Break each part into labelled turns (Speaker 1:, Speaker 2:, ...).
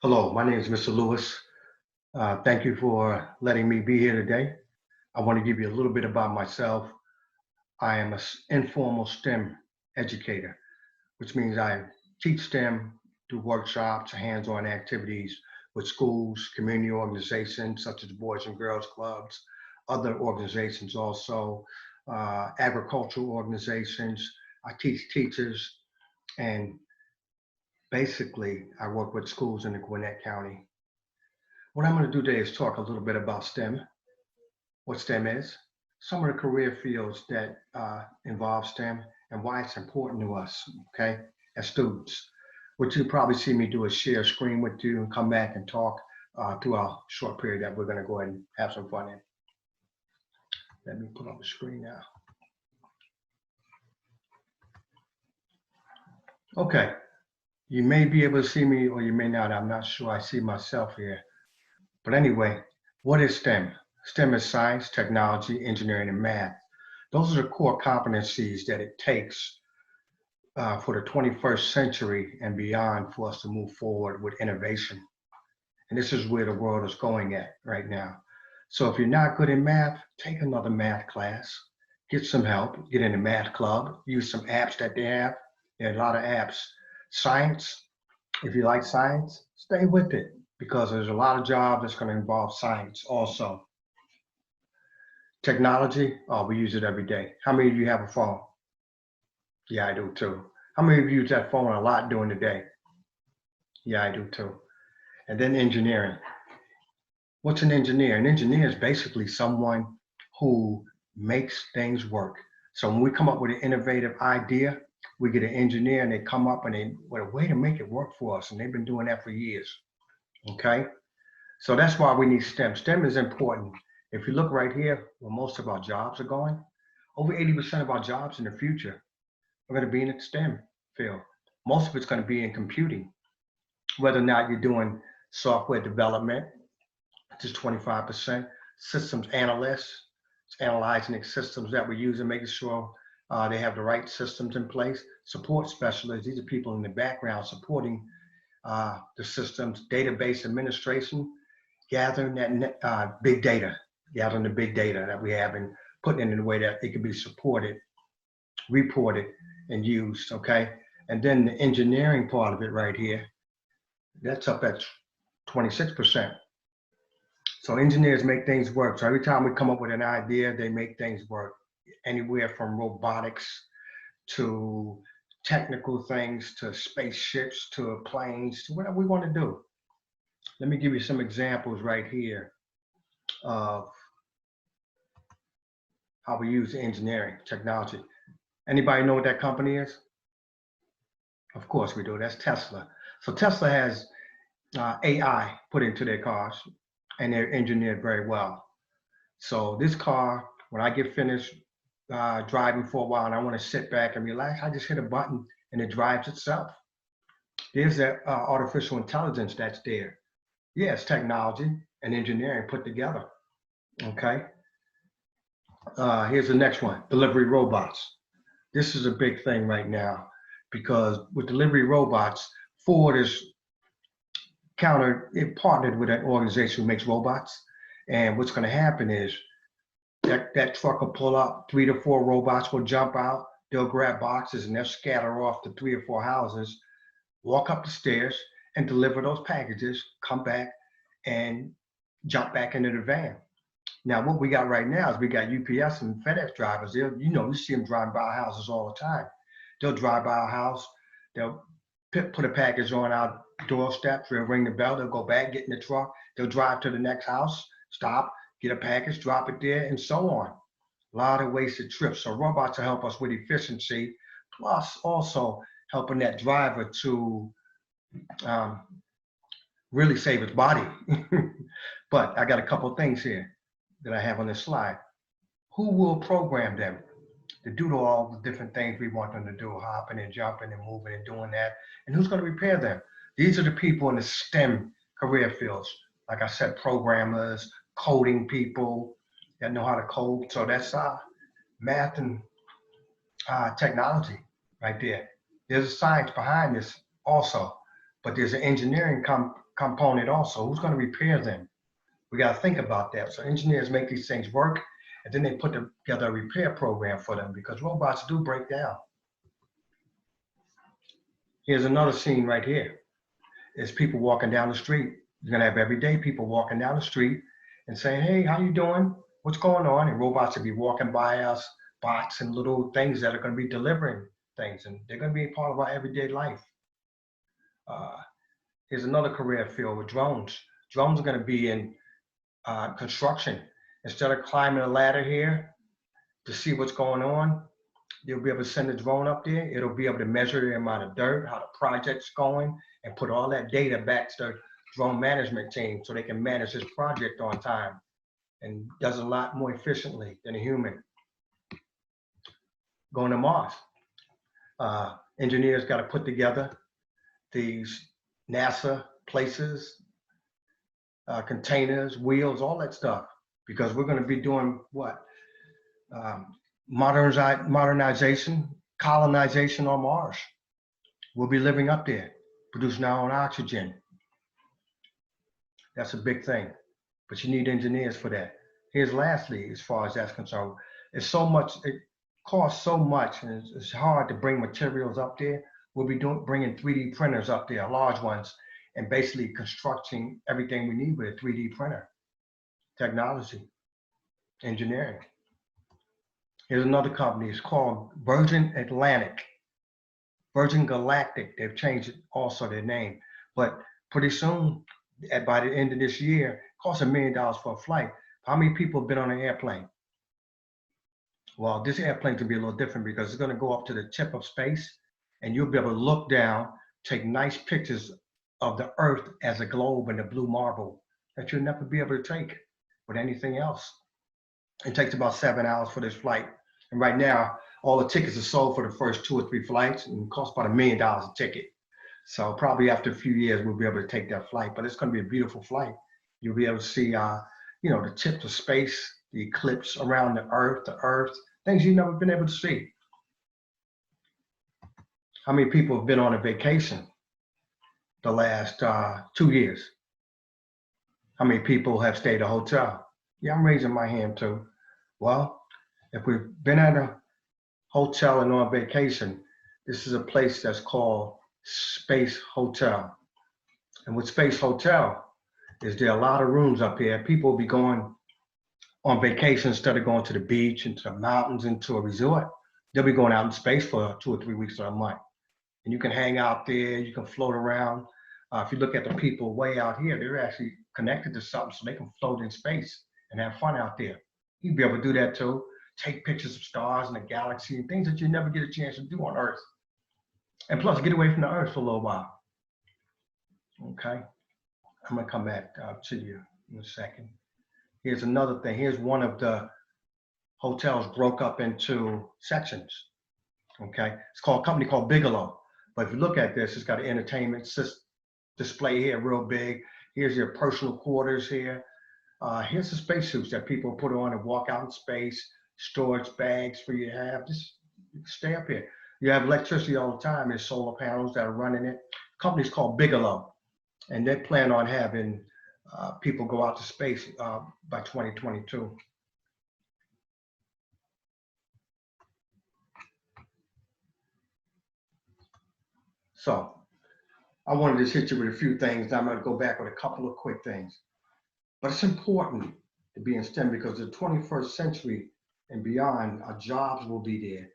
Speaker 1: Hello, my name is Mr. Lewis. Thank you for letting me be here today. I want to give you a little bit about myself. I am an informal STEM educator, which means I teach STEM, do workshops, hands-on activities with schools, community organizations such as Boys and Girls Clubs, other organizations also, agricultural organizations. I teach teachers, and basically I work with schools in the Gwinnett County. What I'm going to do today is talk a little bit about STEM, what STEM is, some of the career fields that involve STEM, and why it's important to us, okay, as students. What you probably see me do is share a screen with you and come back and talk through our short period that we're going to go ahead and have some fun in. Let me put on the screen now. Okay, you may be able to see me or you may not. I'm not sure. I see myself here. But anyway, what is STEM? STEM is science, technology, engineering, and math. Those are the core competencies that it takes for the 21st century and beyond for us to move forward with innovation. And this is where the world is going at right now. So if you're not good in math, take another math class, get some help, get in a math club, use some apps that they have. There are a lot of apps. Science, if you like science, stay with it, because there's a lot of jobs that's going to involve science also. Technology, oh, we use it every day. How many of you have a phone? Yeah, I do too. How many of you use that phone a lot during the day? Yeah, I do too. And then engineering. What's an engineer? An engineer is basically someone who makes things work. So when we come up with an innovative idea, we get an engineer and they come up and they with a way to make it work for us. And they've been doing that for years. Okay, so that's why we need STEM. STEM is important. If you look right here, where most of our jobs are going, over 80% of our jobs in the future are going to be in the STEM field. Most of it's going to be in computing, whether or not you're doing software development, which is 25%, systems analysts, analyzing the systems that we use and making sure they have the right systems in place. Support specialists, these are people in the background supporting the systems, database administration, gathering that big data, gathering the big data that we have and putting it in a way that it can be supported, reported, and used, okay? And then the engineering part of it right here, that's up at 26%. So engineers make things work. So every time we come up with an idea, they make things work. Anywhere from robotics to technical things, to spaceships, to planes, to whatever we want to do. Let me give you some examples right here of how we use engineering technology. Anybody know what that company is? Of course we do. That's Tesla. So Tesla has AI put into their cars, and they're engineered very well. So this car, when I get finished driving for a while and I want to sit back and relax, I just hit a button and it drives itself. There's that artificial intelligence that's there. Yes, technology and engineering put together. Okay. Here's the next one: delivery robots. This is a big thing right now because with delivery robots, Ford is partnered with an organization who makes robots. And what's going to happen is that truck will pull up, 3 to 4 robots will jump out, they'll grab boxes and they'll scatter off to 3 or 4 houses, walk up the stairs and deliver those packages, come back and jump back into the van. Now, what we got right now is we got UPS and FedEx drivers. You see them driving by our houses all the time. They'll drive by our house, they'll put a package on our doorstep, they'll ring the bell, they'll go back, get in the truck, they'll drive to the next house, stop, get a package, drop it there, and so on. A lot of wasted trips. So robots will help us with efficiency, plus also helping that driver to really save his body. But I got a couple of things here that I have on this slide. Who will program them to do all the different things we want them to do, hopping and jumping and moving and doing that? And who's going to repair them? These are the people in the STEM career fields. Like I said, programmers, coding people that know how to code. So that's math and technology right there. There's a science behind this also, but there's an engineering component also. Who's going to repair them? We got to think about that. So engineers make these things work, and then they put together a repair program for them because robots do break down. Here's another scene right here. It's people walking down the street. You're going to have everyday people walking down the street and saying, hey, how you doing? What's going on? And robots will be walking by us, bots and little things that are going to be delivering things, and they're going to be a part of our everyday life. Here's another career field with drones. Drones are going to be in construction. Instead of climbing a ladder here to see what's going on, you'll be able to send a drone up there. It'll be able to measure the amount of dirt, how the project's going, and put all that data back to the drone management team so they can manage this project on time, and does a lot more efficiently than a human. Going to Mars. Engineers got to put together these NASA places, containers, wheels, all that stuff, because we're going to be doing what? Modernization, colonization on Mars. We'll be living up there, producing our own oxygen. That's a big thing, but you need engineers for that. Here's lastly, as far as that's concerned, it's so much, it costs so much, and it's hard to bring materials up there. We'll be bringing 3D printers up there, large ones, and basically constructing everything we need with a 3D printer. Technology, engineering. Here's another company, it's called Virgin Atlantic. Virgin Galactic, they've changed it also their name. But pretty soon, by the end of this year, it costs $1 million for a flight. How many people have been on an airplane? Well, this airplane can be a little different because it's gonna go up to the tip of space, and you'll be able to look down, take nice pictures of the Earth as a globe and a blue marble that you'll never be able to take with anything else. It takes about 7 hours for this flight. And right now, all the tickets are sold for the first 2 or 3 flights, and it costs about $1 million a ticket. So probably after a few years, we'll be able to take that flight, but it's gonna be a beautiful flight. You'll be able to see, the tip of space, the eclipse around the Earth, things you've never been able to see. How many people have been on a vacation the last 2 years? How many people have stayed at a hotel? Yeah, I'm raising my hand too. Well, if we've been at a hotel and on vacation, this is a place that's called Space Hotel. And with Space Hotel, is there are a lot of rooms up here. People will be going on vacation instead of going to the beach, into the mountains, into a resort. They'll be going out in space for 2 or 3 weeks or a month. And you can hang out there, you can float around. If you look at the people way out here, they're actually connected to something so they can float in space and have fun out there. You'd be able to do that too. Take pictures of stars and the galaxy and things that you never get a chance to do on Earth. And plus, get away from the Earth for a little while. Okay, I'm gonna come back to you in a second. Here's another thing. Here's one of the hotels broke up into sections. Okay, it's called a company called Bigelow. But if you look at this, it's got an entertainment display here, real big. Here's your personal quarters here. Here's the spacesuits that people put on and walk out in space. Storage bags for you to have. Just stay up here. You have electricity all the time. There's solar panels that are running it. The company's called Bigelow, and they plan on having people go out to space by 2022. So I wanted to hit you with a few things. I'm going to go back with a couple of quick things. But it's important to be in STEM because the 21st century and beyond, our jobs will be there.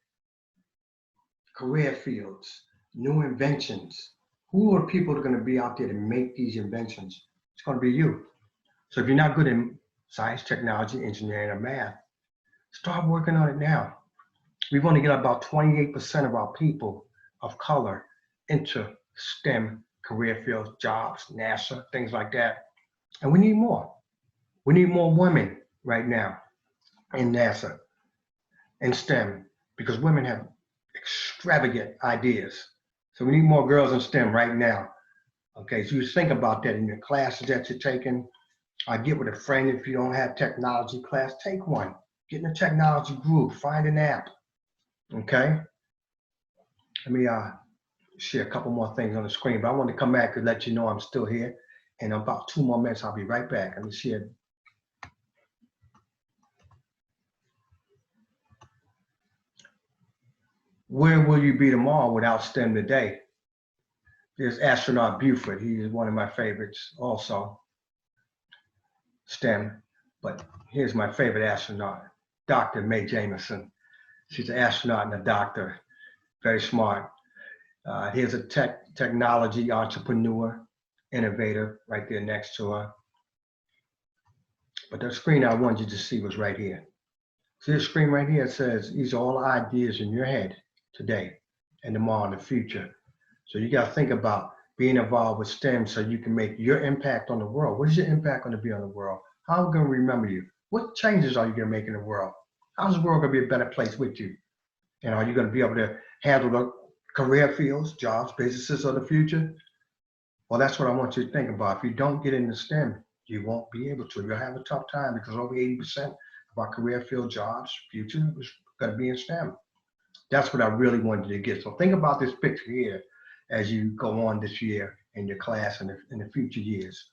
Speaker 1: Career fields, new inventions. Who are people that are going to be out there to make these inventions? It's going to be you. So if you're not good in science, technology, engineering, or math, start working on it now. We've only got about 28% of our people of color into STEM career fields, jobs, NASA, things like that. And we need more. We need more women right now in NASA and STEM because women have extravagant ideas. So we need more girls in STEM right now. Okay, so you think about that in your classes that you're taking. Get with a friend if you don't have technology class, take one. Get in a technology group, find an app. Okay? Let me share a couple more things on the screen, but I want to come back and let you know I'm still here. In about 2 more minutes, I'll be right back. Let me share. Where will you be tomorrow without STEM today? There's astronaut Buford. He is one of my favorites also, STEM. But here's my favorite astronaut, Dr. Mae Jameson. She's an astronaut and a doctor, very smart. Here's a technology entrepreneur, innovator right there next to her. But the screen I wanted you to see was right here. See the screen right here? It says, these are all ideas in your head today and tomorrow in the future. So you got to think about being involved with STEM so you can make your impact on the world. What is your impact going to be on the world? How are we going to remember you? What changes are you going to make in the world? How's the world going to be a better place with you? And are you going to be able to handle the career fields, jobs, businesses of the future? Well, that's what I want you to think about. If you don't get into STEM, you won't be able to. You'll have a tough time because over 80% of our career field jobs, future, is going to be in STEM. That's what I really wanted you to get. So think about this picture here as you go on this year in your class and in the future years,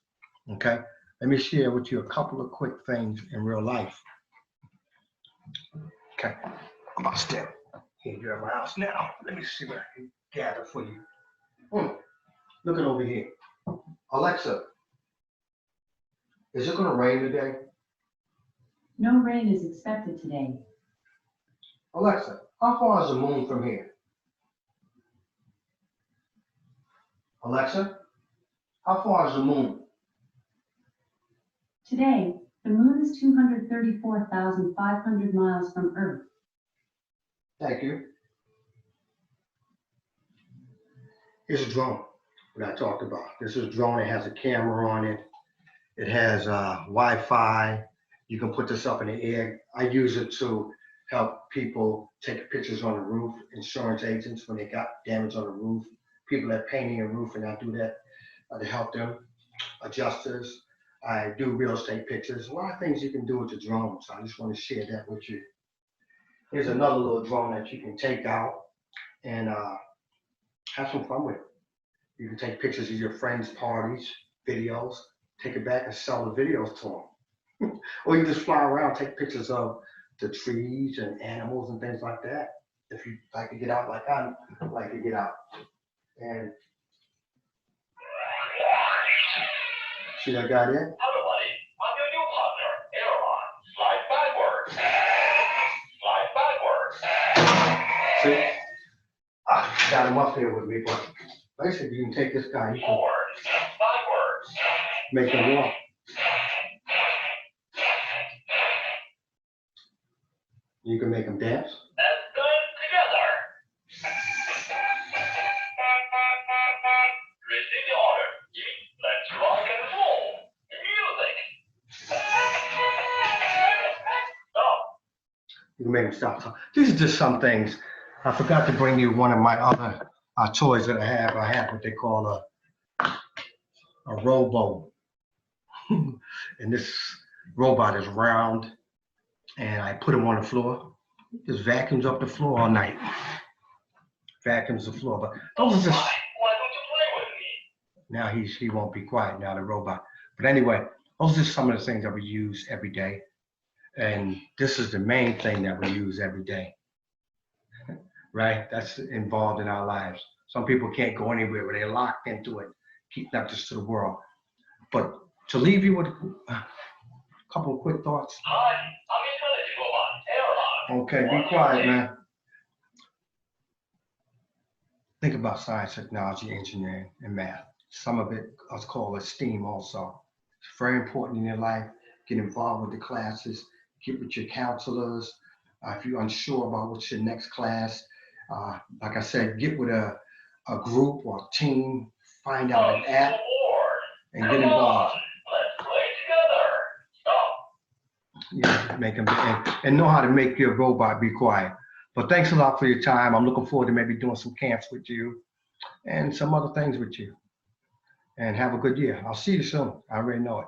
Speaker 1: okay? Let me share with you a couple of quick things in real life. Okay, about STEM. Here, you're at my house now. Let me see what I can gather for you. Look at over here. Alexa, is it going to rain today?
Speaker 2: No rain is expected today.
Speaker 1: Alexa, how far is the moon from here? Alexa, how far is the moon?
Speaker 2: Today, the moon is 234,500 miles from Earth.
Speaker 1: Thank you. Here's a drone that I talked about. This is a drone. It has a camera on it. It has Wi-Fi. You can put this up in the air. I use it to help people take pictures on the roof, insurance agents when they got damage on the roof, people that painting a roof, and I do that to help them, adjusters. I do real estate pictures. A lot of things you can do with the drone, so I just want to share that with you. Here's another little drone that you can take out and have some fun with. You can take pictures of your friends' parties, videos, take it back and sell the videos to them. Or you just fly around, take pictures of the trees and animals and things like that. If you like to get out like I like to get out. And see that guy there?
Speaker 3: Hello, buddy. I'm your new partner, Aaron. Slide backwards. Slide backwards.
Speaker 1: See? I got him up here with me, but basically you can take this guy, you can
Speaker 3: Forward. Backwards.
Speaker 1: make him walk. You can make him dance.
Speaker 3: Let's go together. Receive the order. Let's rock and roll. Music. Stop.
Speaker 1: You can make him stop. So these are just some things. I forgot to bring you one of my other toys that I have. I have what they call a robo. And this robot is round. And I put him on the floor. Just vacuums up the floor all night. Vacuums the floor. But those are just.
Speaker 3: Why don't you play with me?
Speaker 1: Now he won't be quiet now, the robot. But anyway, those are just some of the things that we use every day. And this is the main thing that we use every day. Right? That's involved in our lives. Some people can't go anywhere where they're locked into it, keep not just to the world. But to leave you with a couple of quick thoughts.
Speaker 3: Hi, I'm intelligent robot, Aaron.
Speaker 1: Okay, be quiet, man. Think about science, technology, engineering, and math. Some of it is called STEAM also. It's very important in your life. Get involved with the classes, get with your counselors. If you're unsure about what's your next class, like I said, get with a group or a team, find out an app, and get involved.
Speaker 3: Let's play together. Stop.
Speaker 1: Yeah, make them and know how to make your robot be quiet. But thanks a lot for your time. I'm looking forward to maybe doing some camps with you and some other things with you. And have a good year. I'll see you soon. I already know it.